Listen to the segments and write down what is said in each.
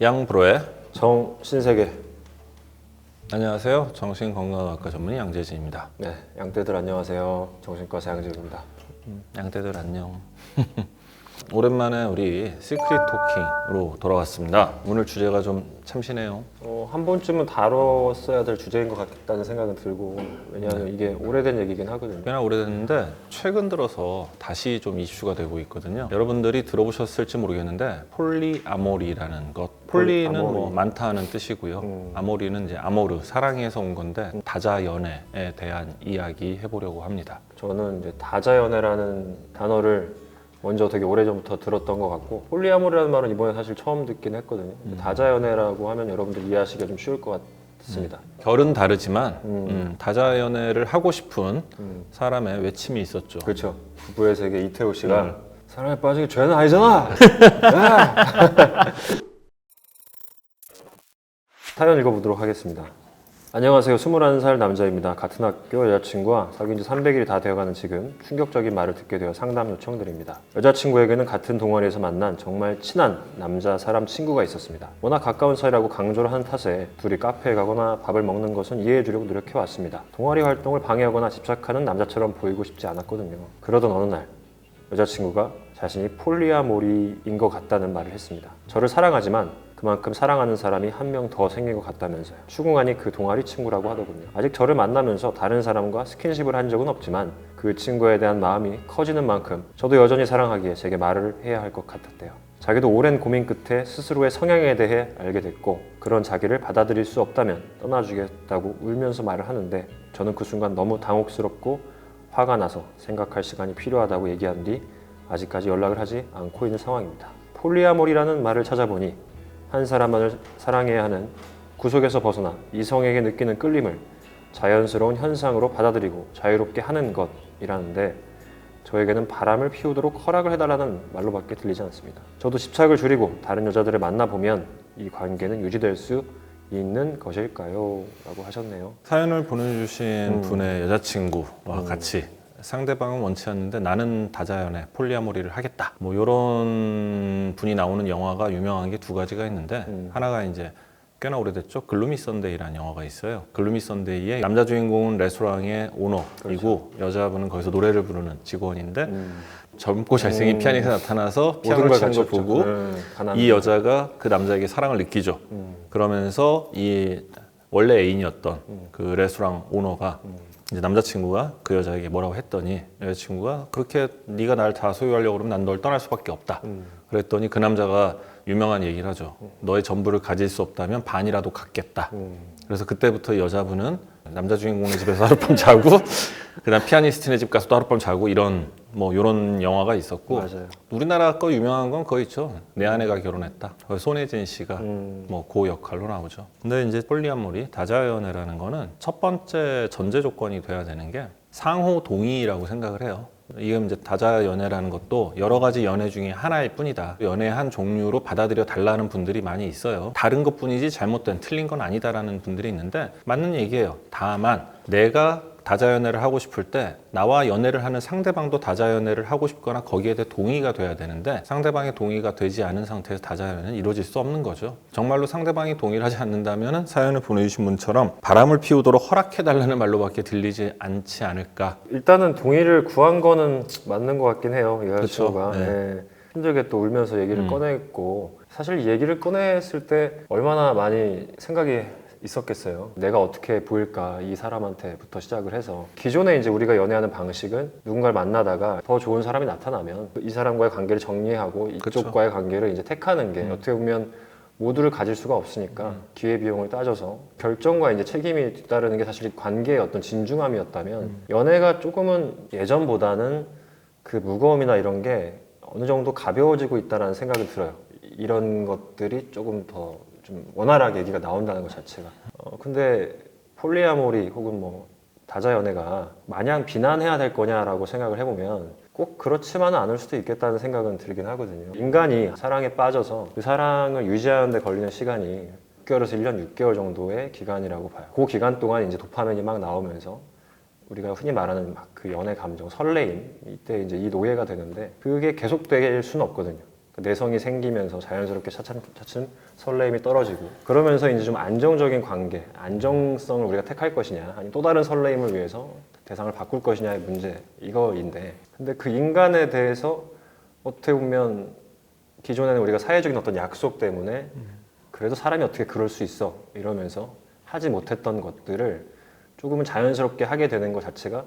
양브로의 정신세계. 안녕하세요. 정신건강학과 전문의 양재진입니다. 네, 양떼들 안녕하세요. 정신과 양재진입니다. 양떼들 안녕. 오랜만에 우리 시크릿 토킹으로 돌아왔습니다. 오늘 주제가 좀 참신해요. 한 번쯤은 다뤘어야 될 주제인 것 같다는 생각은 들고, 왜냐하면 이게 오래된 얘기긴 하거든요. 꽤나 오래됐는데 최근 들어서 다시 좀 이슈가 되고 있거든요. 여러분들이 들어보셨을지 모르겠는데 폴리아모리라는 것. 폴리는 아모리. 뭐 많다 하는 뜻이고요. 아모리는 이제 아모르, 사랑에서 온 건데 다자연애에 대한 이야기 해보려고 합니다. 저는 이제 다자연애라는 단어를 먼저 되게 오래전부터 들었던 것 같고, 폴리아모리라는 말은 이번에 사실 처음 듣긴 했거든요. 다자연애라고 하면 여러분들 이해하시기가 좀 쉬울 것 같습니다. 결은 다르지만 다자연애를 하고 싶은 사람의 외침이 있었죠. 그렇죠. 부부의 세계 이태호 씨가 사랑에 빠지기 죄는 아니잖아. 사연 읽어보도록 하겠습니다. 안녕하세요. 21살 남자입니다. 같은 학교 여자친구와 사귄 지 300일이 다 되어가는 지금 충격적인 말을 듣게 되어 상담 요청드립니다. 여자친구에게는 같은 동아리에서 만난 정말 친한 남자 사람 친구가 있었습니다. 워낙 가까운 사이라고 강조를 하는 탓에 둘이 카페에 가거나 밥을 먹는 것은 이해해주려고 노력해왔습니다. 동아리 활동을 방해하거나 집착하는 남자처럼 보이고 싶지 않았거든요. 그러던 어느 날 여자친구가 자신이 폴리아모리인 것 같다는 말을 했습니다. 저를 사랑하지만 그만큼 사랑하는 사람이 한 명 더 생긴 것 같다면서요. 추궁하니 그 동아리 친구라고 하더군요. 아직 저를 만나면서 다른 사람과 스킨십을 한 적은 없지만 그 친구에 대한 마음이 커지는 만큼 저도 여전히 사랑하기에 제게 말을 해야 할 것 같았대요. 자기도 오랜 고민 끝에 스스로의 성향에 대해 알게 됐고 그런 자기를 받아들일 수 없다면 떠나주겠다고 울면서 말을 하는데 저는 그 순간 너무 당혹스럽고 화가 나서 생각할 시간이 필요하다고 얘기한 뒤 아직까지 연락을 하지 않고 있는 상황입니다. 폴리아모리라는 말을 찾아보니 한 사람만을 사랑해야 하는 구속에서 벗어나 이성에게 느끼는 끌림을 자연스러운 현상으로 받아들이고 자유롭게 하는 것이라는데 저에게는 바람을 피우도록 허락을 해달라는 말로밖에 들리지 않습니다. 저도 집착을 줄이고 다른 여자들을 만나보면 이 관계는 유지될 수 있는 것일까요? 라고 하셨네요. 사연을 보내주신 분의 여자친구와 같이 상대방은 원치 않는데 나는 다자연애, 폴리아모리를 하겠다. 뭐 이런 분이 나오는 영화가 유명한 게 두 가지가 있는데 하나가 이제 꽤나 오래됐죠. 글루미 선데이라는 영화가 있어요. 글루미 선데이의 남자 주인공은 레스토랑의 오너이고 그렇죠. 여자분은 거기서 노래를 부르는 직원인데 젊고 잘생긴 피아니스트가 나타나서 피아노를 치는 걸 보고 이 여자가 그 남자에게 사랑을 느끼죠. 그러면서 이 원래 애인이었던 그 레스토랑 오너가 이제 남자친구가 그 여자에게 뭐라고 했더니 여자친구가 그렇게 네가 날 다 소유하려고 그러면 난 널 떠날 수밖에 없다. 그랬더니 그 남자가 유명한 얘기를 하죠. 너의 전부를 가질 수 없다면 반이라도 갖겠다. 그래서 그때부터 여자분은 남자 주인공의 집에서 하룻밤 자고 그다음 피아니스트네 집 가서도 하룻밤 자고 이런 영화가 있었고 맞아요. 우리나라 거 유명한 건 그거 있죠. 내 아내가 결혼했다. 손혜진 씨가 그 역할로 나오죠. 근데 이제 폴리아모리 다자연애라는 거는 첫 번째 전제 조건이 돼야 되는 게 상호 동의라고 생각을 해요. 이게 이제 다자연애라는 것도 여러 가지 연애 중에 하나일 뿐이다. 연애의 한 종류로 받아들여 달라는 분들이 많이 있어요. 다른 것뿐이지 잘못된 틀린 건 아니다라는 분들이 있는데 맞는 얘기예요. 다만 내가 다자연애를 하고 싶을 때 나와 연애를 하는 상대방도 다자연애를 하고 싶거나 거기에 대해 동의가 돼야 되는데 상대방의 동의가 되지 않은 상태에서 다자연애는 이루어질 수 없는 거죠. 정말로 상대방이 동의를 하지 않는다면 사연을 보내주신 분처럼 바람을 피우도록 허락해달라는 말로밖에 들리지 않지 않을까. 일단은 동의를 구한 거는 맞는 것 같긴 해요. 이 여자친구가. 그렇죠. 네. 네. 힘들게 또 울면서 얘기를 꺼냈고 사실 이 얘기를 꺼냈을 때 얼마나 많이 생각이 있었겠어요. 내가 어떻게 보일까 이 사람한테부터 시작을 해서 기존에 이제 우리가 연애하는 방식은 누군가를 만나다가 더 좋은 사람이 나타나면 이 사람과의 관계를 정리하고 이쪽과의 그쵸. 관계를 이제 택하는 게 어떻게 보면 모두를 가질 수가 없으니까 기회비용을 따져서 결정과 이제 책임이 뒤따르는 게 사실 관계의 어떤 진중함이었다면 연애가 조금은 예전보다는 그 무거움이나 이런 게 어느 정도 가벼워지고 있다는 생각이 들어요. 이런 것들이 조금 더 좀 원활하게 얘기가 나온다는 것 자체가. 근데 폴리아모리 혹은 뭐 다자연애가 마냥 비난해야 될 거냐라고 생각을 해보면 꼭 그렇지만은 않을 수도 있겠다는 생각은 들긴 하거든요. 인간이 사랑에 빠져서 그 사랑을 유지하는 데 걸리는 시간이 6개월에서 1년 6개월 정도의 기간이라고 봐요. 그 기간 동안 이제 도파민이 막 나오면서 우리가 흔히 말하는 막 그 연애 감정, 설레임, 이때 이제 이 노예가 되는데 그게 계속될 수는 없거든요. 그 내성이 생기면서 자연스럽게 차츰 설레임이 떨어지고 그러면서 이제 좀 안정적인 관계, 안정성을 우리가 택할 것이냐 아니면 또 다른 설레임을 위해서 대상을 바꿀 것이냐의 문제 이거인데 근데 그 인간에 대해서 어떻게 보면 기존에는 우리가 사회적인 어떤 약속 때문에 그래도 사람이 어떻게 그럴 수 있어 이러면서 하지 못했던 것들을 조금은 자연스럽게 하게 되는 것 자체가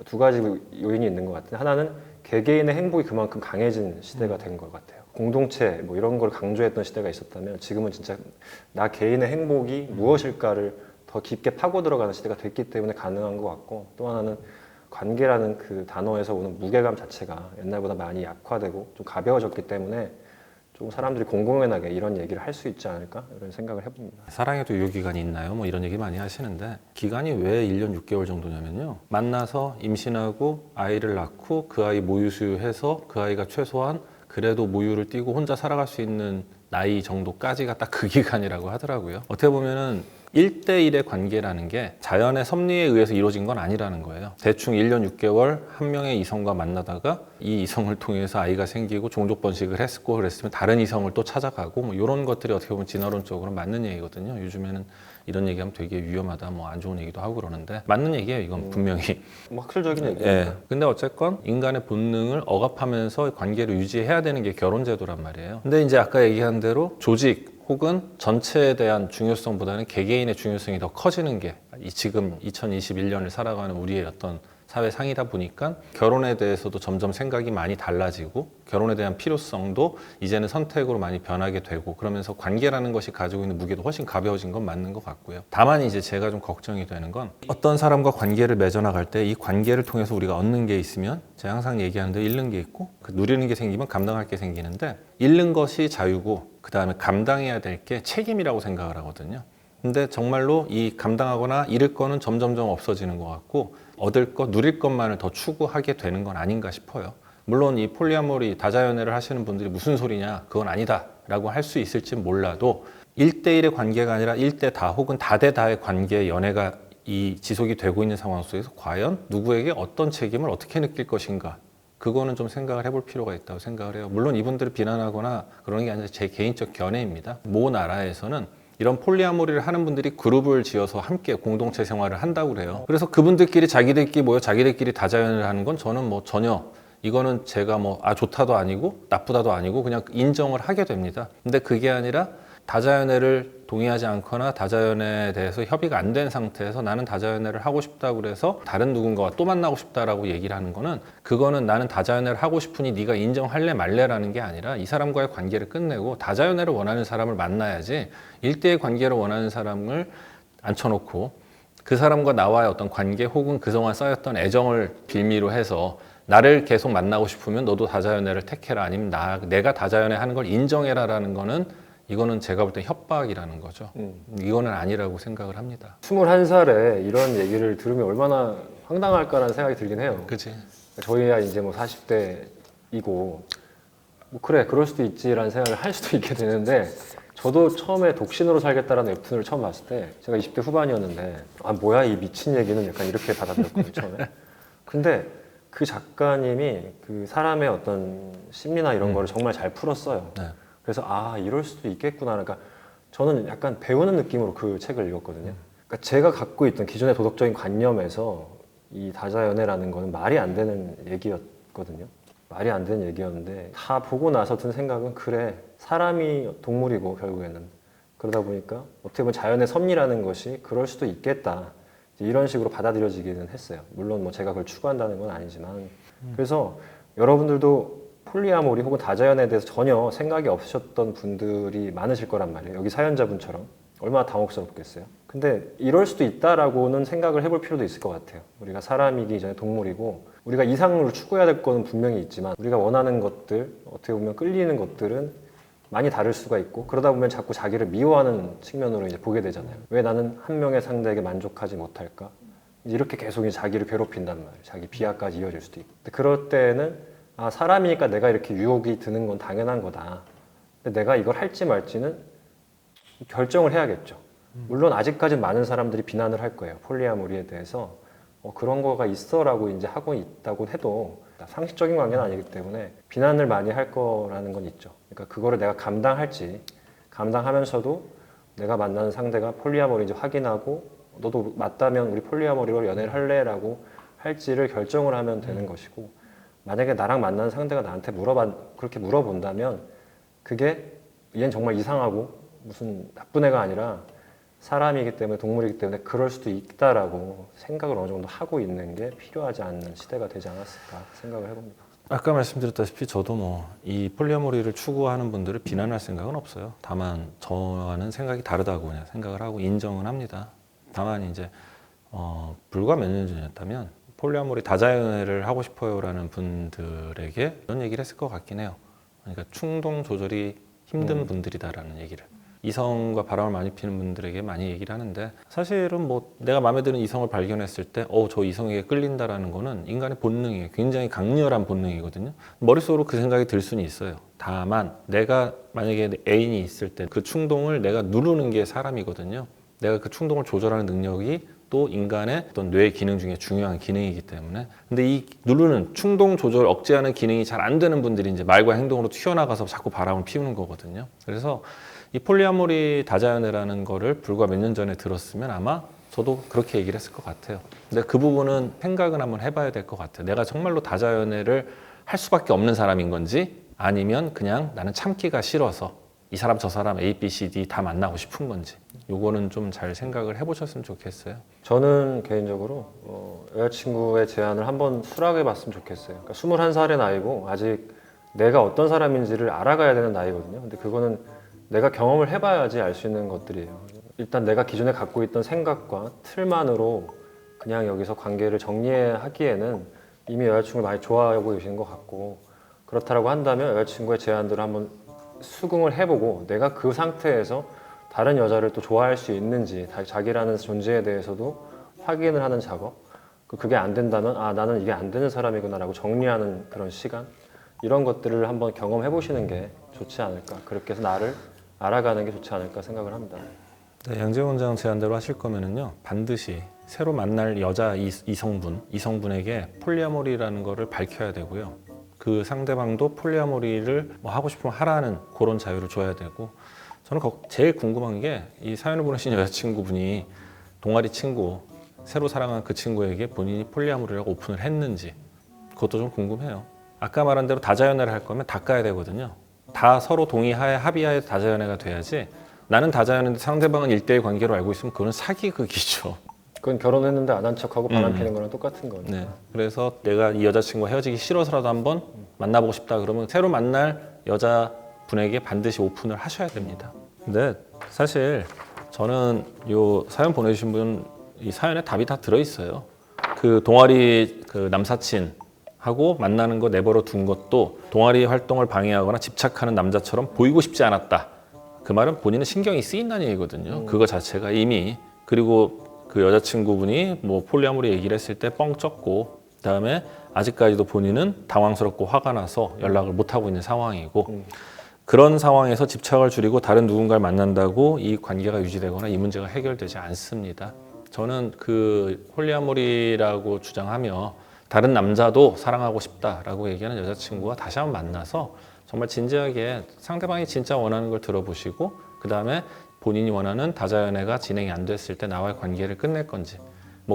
두 가지 요인이 있는 것 같아요. 하나는 개개인의 행복이 그만큼 강해진 시대가 된 것 같아요. 공동체 뭐 이런 걸 강조했던 시대가 있었다면 지금은 진짜 나 개인의 행복이 무엇일까를 더 깊게 파고 들어가는 시대가 됐기 때문에 가능한 것 같고 또 하나는 관계라는 그 단어에서 오는 무게감 자체가 옛날보다 많이 약화되고 좀 가벼워졌기 때문에 좀 사람들이 공공연하게 이런 얘기를 할 수 있지 않을까 이런 생각을 해봅니다. 사랑에도 유효기간이 있나요? 뭐 이런 얘기 많이 하시는데 기간이 왜 1년 6개월 정도냐면요. 만나서 임신하고 아이를 낳고 그 아이 모유 수유해서 그 아이가 최소한 그래도 모유를 띄고 혼자 살아갈 수 있는 나이 정도까지가 딱 그 기간이라고 하더라고요. 어떻게 보면은 1대1의 관계라는 게 자연의 섭리에 의해서 이루어진 건 아니라는 거예요. 대충 1년 6개월 한 명의 이성과 만나다가 이 이성을 통해서 아이가 생기고 종족 번식을 했고 그랬으면 다른 이성을 또 찾아가고 뭐 이런 것들이 어떻게 보면 진화론적으로 맞는 얘기거든요. 요즘에는 이런 얘기하면 되게 위험하다, 뭐 안 좋은 얘기도 하고 그러는데 맞는 얘기예요. 이건 분명히. 뭐 학술적인 얘기니까. 예. 근데 어쨌건 인간의 본능을 억압하면서 관계를 유지해야 되는 게 결혼 제도란 말이에요. 근데 이제 아까 얘기한 대로 조직 혹은 전체에 대한 중요성보다는 개개인의 중요성이 더 커지는 게 지금 2021년을 살아가는 우리의 어떤 사회 상이다 보니까 결혼에 대해서도 점점 생각이 많이 달라지고 결혼에 대한 필요성도 이제는 선택으로 많이 변하게 되고 그러면서 관계라는 것이 가지고 있는 무게도 훨씬 가벼워진 건 맞는 것 같고요. 다만 이제 제가 좀 걱정이 되는 건 어떤 사람과 관계를 맺어나갈 때 이 관계를 통해서 우리가 얻는 게 있으면 제가 항상 얘기하는데 잃는 게 있고 그 누리는 게 생기면 감당할 게 생기는데 잃는 것이 자유고 그 다음에 감당해야 될 게 책임이라고 생각을 하거든요. 근데 정말로 이 감당하거나 잃을 거는 점점점 없어지는 것 같고 얻을 것, 누릴 것만을 더 추구하게 되는 건 아닌가 싶어요. 물론 이 폴리아모리 다자연애를 하시는 분들이 무슨 소리냐 그건 아니다 라고 할 수 있을지 몰라도 1대1의 관계가 아니라 1대 다 혹은 다대다의 관계 연애가 이 지속이 되고 있는 상황 속에서 과연 누구에게 어떤 책임을 어떻게 느낄 것인가 그거는 좀 생각을 해볼 필요가 있다고 생각을 해요. 물론 이분들을 비난하거나 그러는 게 아니라 제 개인적 견해입니다. 모 나라에서는 이런 폴리아모리를 하는 분들이 그룹을 지어서 함께 공동체 생활을 한다고 그래요. 그래서 그분들끼리 자기들끼리 모여 자기들끼리 다자연을 하는 건 저는 뭐 전혀 이거는 제가 뭐 좋다도 아니고 나쁘다도 아니고 그냥 인정을 하게 됩니다. 근데 그게 아니라 다자연애를 동의하지 않거나 다자연애에 대해서 협의가 안 된 상태에서 나는 다자연애를 하고 싶다고 그래서 다른 누군가와 또 만나고 싶다라고 얘기를 하는 거는 그거는 나는 다자연애를 하고 싶으니 네가 인정할래 말래라는 게 아니라 이 사람과의 관계를 끝내고 다자연애를 원하는 사람을 만나야지 1대1 관계를 원하는 사람을 앉혀놓고 그 사람과 나와의 어떤 관계 혹은 그동안 쌓였던 애정을 빌미로 해서 나를 계속 만나고 싶으면 너도 다자연애를 택해라 아니면 내가 다자연애 하는 걸 인정해라라는 거는 이거는 제가 볼 때 협박이라는 거죠. 이거는 아니라고 생각을 합니다. 21살에 이런 얘기를 들으면 얼마나 황당할까라는 생각이 들긴 해요. 그치. 저희야 이제 뭐 40대이고 뭐 그래 그럴 수도 있지라는 생각을 할 수도 있게 되는데 저도 처음에 독신으로 살겠다라는 웹툰을 처음 봤을 때 제가 20대 후반이었는데 뭐야 이 미친 얘기는 약간 이렇게 받아들였거든요 처음에. 근데 그 작가님이 그 사람의 어떤 심리나 이런 거를 정말 잘 풀었어요. 네. 그래서 이럴 수도 있겠구나. 그러니까 저는 약간 배우는 느낌으로 그 책을 읽었거든요. 그러니까 제가 갖고 있던 기존의 도덕적인 관념에서 이 다자연애라는 거는 말이 안 되는 얘기였거든요. 말이 안 되는 얘기였는데 다 보고 나서 든 생각은 그래 사람이 동물이고 결국에는 그러다 보니까 어떻게 보면 자연의 섭리라는 것이 그럴 수도 있겠다 이런 식으로 받아들여지기는 했어요. 물론 뭐 제가 그걸 추구한다는 건 아니지만 그래서 여러분들도 폴리아모리 혹은 다자연에 대해서 전혀 생각이 없으셨던 분들이 많으실 거란 말이에요. 여기 사연자분처럼 얼마나 당혹스럽겠어요. 근데 이럴 수도 있다라고는 생각을 해볼 필요도 있을 것 같아요. 우리가 사람이기 전에 동물이고 우리가 이상으로 추구해야 될 거는 분명히 있지만 우리가 원하는 것들, 어떻게 보면 끌리는 것들은 많이 다를 수가 있고 그러다 보면 자꾸 자기를 미워하는 측면으로 이제 보게 되잖아요. 왜 나는 한 명의 상대에게 만족하지 못할까? 이렇게 계속 자기를 괴롭힌단 말이에요. 자기 비하까지 이어질 수도 있고. 근데 그럴 때는 사람이니까 내가 이렇게 유혹이 드는 건 당연한 거다. 근데 내가 이걸 할지 말지는 결정을 해야겠죠. 물론 아직까지 많은 사람들이 비난을 할 거예요. 폴리아모리에 대해서 그런 거가 있어라고 이제 하고 있다고 해도 상식적인 관계는 아니기 때문에 비난을 많이 할 거라는 건 있죠. 그러니까 그거를 내가 감당할지 감당하면서도 내가 만나는 상대가 폴리아모리인지 확인하고 너도 맞다면 우리 폴리아모리로 연애를 할래라고 할지를 결정을 하면 되는 것이고 만약에 나랑 만나는 상대가 나한테 그렇게 물어본다면 그게 얘는 정말 이상하고 무슨 나쁜 애가 아니라 사람이기 때문에 동물이기 때문에 그럴 수도 있다라고 생각을 어느 정도 하고 있는 게 필요하지 않는 시대가 되지 않았을까 생각을 해봅니다. 아까 말씀드렸다시피 저도 이 폴리아모리를 추구하는 분들을 비난할 생각은 없어요. 다만 저와는 생각이 다르다고 그냥 생각을 하고 인정은 합니다. 다만 이제 불과 몇 년 전이었다면 폴리아모리 다자연애를 하고 싶어요라는 분들에게 이런 얘기를 했을 것 같긴 해요. 그러니까 충동 조절이 힘든 분들이다라는 얘기를. 이성과 바람을 많이 피는 분들에게 많이 얘기를 하는데 사실은 내가 마음에 드는 이성을 발견했을 때 저 이성에게 끌린다라는 거는 인간의 본능이에요. 굉장히 강렬한 본능이거든요. 머릿속으로 그 생각이 들 수는 있어요. 다만 내가 만약에 애인이 있을 때 그 충동을 내가 누르는 게 사람이거든요. 내가 그 충동을 조절하는 능력이 또 인간의 어떤 뇌 기능 중에 중요한 기능이기 때문에 근데 이 누르는 충동 조절 억제하는 기능이 잘 안 되는 분들이 이제 말과 행동으로 튀어나가서 자꾸 바람을 피우는 거거든요. 그래서 이 폴리아모리 다자연애라는 거를 불과 몇 년 전에 들었으면 아마 저도 그렇게 얘기를 했을 것 같아요. 근데 그 부분은 생각은 한번 해봐야 될 것 같아요. 내가 정말로 다자연애를 할 수밖에 없는 사람인 건지 아니면 그냥 나는 참기가 싫어서 이 사람 저 사람 A, B, C, D 다 만나고 싶은 건지 요거는 좀 잘 생각을 해보셨으면 좋겠어요. 저는 개인적으로 여자친구의 제안을 한번 수락해 봤으면 좋겠어요. 그러니까 21살의 나이고 아직 내가 어떤 사람인지를 알아가야 되는 나이거든요. 근데 그거는 내가 경험을 해봐야지 알 수 있는 것들이에요. 일단 내가 기존에 갖고 있던 생각과 틀만으로 그냥 여기서 관계를 정리하기에는 이미 여자친구를 많이 좋아하고 계시는 것 같고 그렇다고 한다면 여자친구의 제안들을 한번 수긍을 해보고 내가 그 상태에서 다른 여자를 또 좋아할 수 있는지 자기라는 존재에 대해서도 확인을 하는 작업 그게 안 된다면 나는 이게 안 되는 사람이구나 라고 정리하는 그런 시간 이런 것들을 한번 경험해 보시는 게 좋지 않을까 그렇게 해서 나를 알아가는 게 좋지 않을까 생각을 합니다. 네, 양재원 원장 제안대로 하실 거면은요 반드시 새로 만날 여자 이성분에게 폴리아모리라는 거를 밝혀야 되고요. 그 상대방도 폴리아모리를 하고 싶으면 하라는 그런 자유를 줘야 되고 저는 제일 궁금한 게 이 사연을 보내신 여자친구분이 동아리 친구 새로 사랑한 그 친구에게 본인이 폴리아모리라고 오픈을 했는지 그것도 좀 궁금해요. 아까 말한 대로 다자연애를 할 거면 다 까야 되거든요. 다 서로 동의하에 합의하에 다자연애가 돼야지 나는 다자연애인데 상대방은 1대1 관계로 알고 있으면 그건 사기극이죠. 그건 결혼했는데 안 한 척하고 바람 피는 거랑 똑같은 거니까. 네. 그래서 내가 이 여자친구와 헤어지기 싫어서라도 한번 만나보고 싶다 그러면 새로 만날 여자분에게 반드시 오픈을 하셔야 됩니다. 근데 사실 저는 요 사연 보내주신 분 이 사연에 답이 다 들어있어요. 그 동아리 그 남사친하고 만나는 거 내버려 둔 것도 동아리 활동을 방해하거나 집착하는 남자처럼 보이고 싶지 않았다. 그 말은 본인은 신경이 쓰인다는 얘기거든요. 그거 자체가 이미 그리고 그 여자친구분이 폴리아모리 얘기를 했을 때 뻥 쪘고 그다음에 아직까지도 본인은 당황스럽고 화가 나서 연락을 못하고 있는 상황이고 그런 상황에서 집착을 줄이고 다른 누군가를 만난다고 이 관계가 유지되거나 이 문제가 해결되지 않습니다. 저는 그 폴리아모리라고 주장하며 다른 남자도 사랑하고 싶다라고 얘기하는 여자친구와 다시 한번 만나서 정말 진지하게 상대방이 진짜 원하는 걸 들어보시고 그 다음에 본인이 원하는 다자연애가 진행이 안 됐을 때 나와의 관계를 끝낼 건지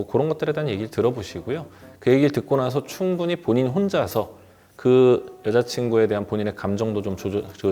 그런 것들에 대한 얘기를 들어보시고요. 그 얘기를 듣고 나서 충분히 본인 혼자서 그 여자친구에 대한 본인의 감정도 좀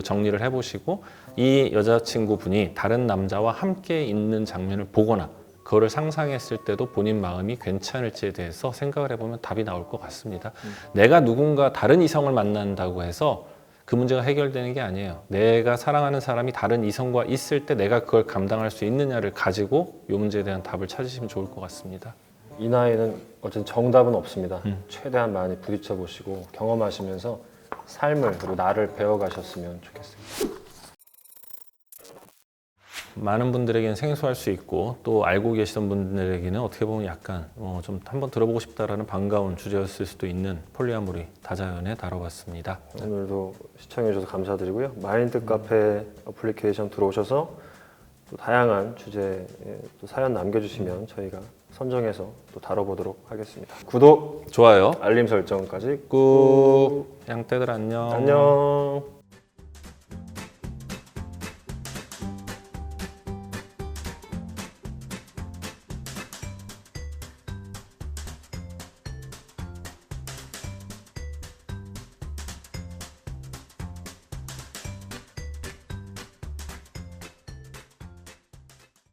정리를 해보시고 이 여자친구분이 다른 남자와 함께 있는 장면을 보거나 그거를 상상했을 때도 본인 마음이 괜찮을지에 대해서 생각을 해보면 답이 나올 것 같습니다. 내가 누군가 다른 이성을 만난다고 해서 그 문제가 해결되는 게 아니에요. 내가 사랑하는 사람이 다른 이성과 있을 때 내가 그걸 감당할 수 있느냐를 가지고 이 문제에 대한 답을 찾으시면 좋을 것 같습니다. 이 나이는 어쨌든 정답은 없습니다. 최대한 많이 부딪혀 보시고 경험하시면서 삶을 그리고 나를 배워가셨으면 좋겠습니다. 많은 분들에게는 생소할 수 있고 또 알고 계시던 분들에게는 어떻게 보면 약간 좀 한번 들어보고 싶다라는 반가운 주제였을 수도 있는 폴리아모리 다자연애 다뤄봤습니다. 오늘도 시청해 주셔서 감사드리고요. 마인드 카페 어플리케이션 들어오셔서 또 다양한 주제에 또 사연 남겨주시면 저희가 선정해서 또 다뤄보도록 하겠습니다. 구독, 좋아요. 알림 설정까지 꾹. 양떼들 안녕. 안녕.